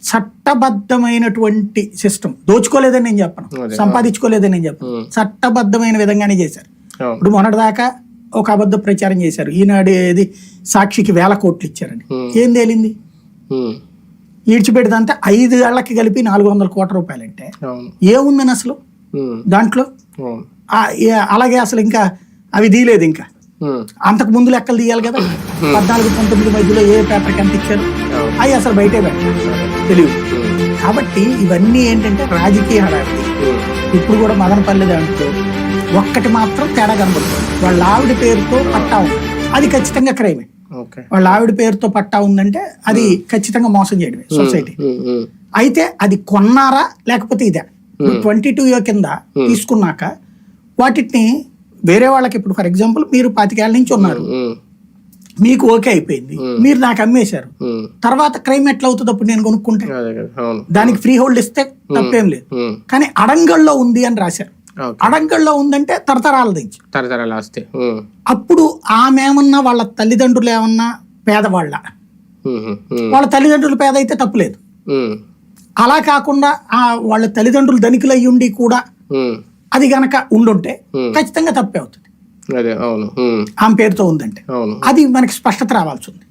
చట్టబద్ధమైనటువంటి system దోచుకోలేదని నేను చెప్పను, సంపాదించుకోలేదని నేను చెప్పను, చట్టబద్ధమైన విధంగానే చేశారు. ఇప్పుడు మొన్నటిదాకా ఒక అబద్ధ ప్రచారం చేశారు, ఈనాడు ఏది సాక్షికి 1000 కోట్లు ఇచ్చారని. ఏం తేలింది? ఈడ్చిపెడితే 5 ఏళ్లకి కలిపి 400 కోట్ల రూపాయలంటే ఏముందని అసలు దాంట్లో? అలాగే అసలు ఇంకా అవి తీయలేదు, ఇంకా అంతకు ముందు లెక్కలు తీయాలి కదా. 14-19 మధ్యలో ఏ పేపర్కి ఎంత ఇచ్చారు అవి అసలు బయటే పెట్టారు, తెలియదు. కాబట్టి ఇవన్నీ ఏంటంటే రాజకీయ హడావిడి. ఇప్పుడు కూడా మదనపల్లి దాంట్లో ఒక్కటి మాత్రం తేడా కనబడుతుంది. వాళ్ళ ఆవిడ పేరుతో పట్టా ఉంది, అది ఖచ్చితంగా క్రైమే. వాళ్ళ ఆవిడ పేరుతో పట్టా ఉందంటే అది ఖచ్చితంగా మోసం చేయడమే సొసైటీ. అయితే అది కొన్నారా లేకపోతే ఇదే 22 కింద తీసుకున్నాక వాటిని వేరే వాళ్ళకి, ఇప్పుడు ఫర్ ఎగ్జాంపుల్ మీరు 25 ఏళ్ల నుంచి ఉన్నారు, మీకు ఓకే అయిపోయింది, మీరు నాకు అమ్మేశారు, తర్వాత క్రైమ్ ఎట్లా అవుతుంది అప్పుడు నేను కొనుక్కుంటే? దానికి ఫ్రీ హోల్డ్ ఇస్తే తప్పేం లేదు. కానీ అడంగల్లో ఉంది అని రాశారు. అడంగల్లో ఉందంటే తరతరాల నుంచి అప్పుడు ఆమె ఏమన్నా వాళ్ళ తల్లిదండ్రులు ఏమన్నా పేదవాళ్ళ, వాళ్ళ తల్లిదండ్రులు పేద అయితే తప్పులేదు. అలా కాకుండా వాళ్ళ తల్లిదండ్రులు ధనికులు అయ్యి ఉండి కూడా అది గనక ఉండుంటే ఖచ్చితంగా తప్పే అవుతుంది. ఆమె పేరుతో ఉందంటే అది మనకి స్పష్టత రావాల్సి ఉంది.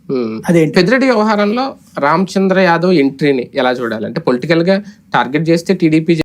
అదేంటి పెద్దిరెడ్డి వ్యవహారంలో రామచంద్ర యాదవ్ ఎంట్రీని ఎలా చూడాలంటే, పొలిటికల్ గా టార్గెట్ చేస్తే టీడీపీ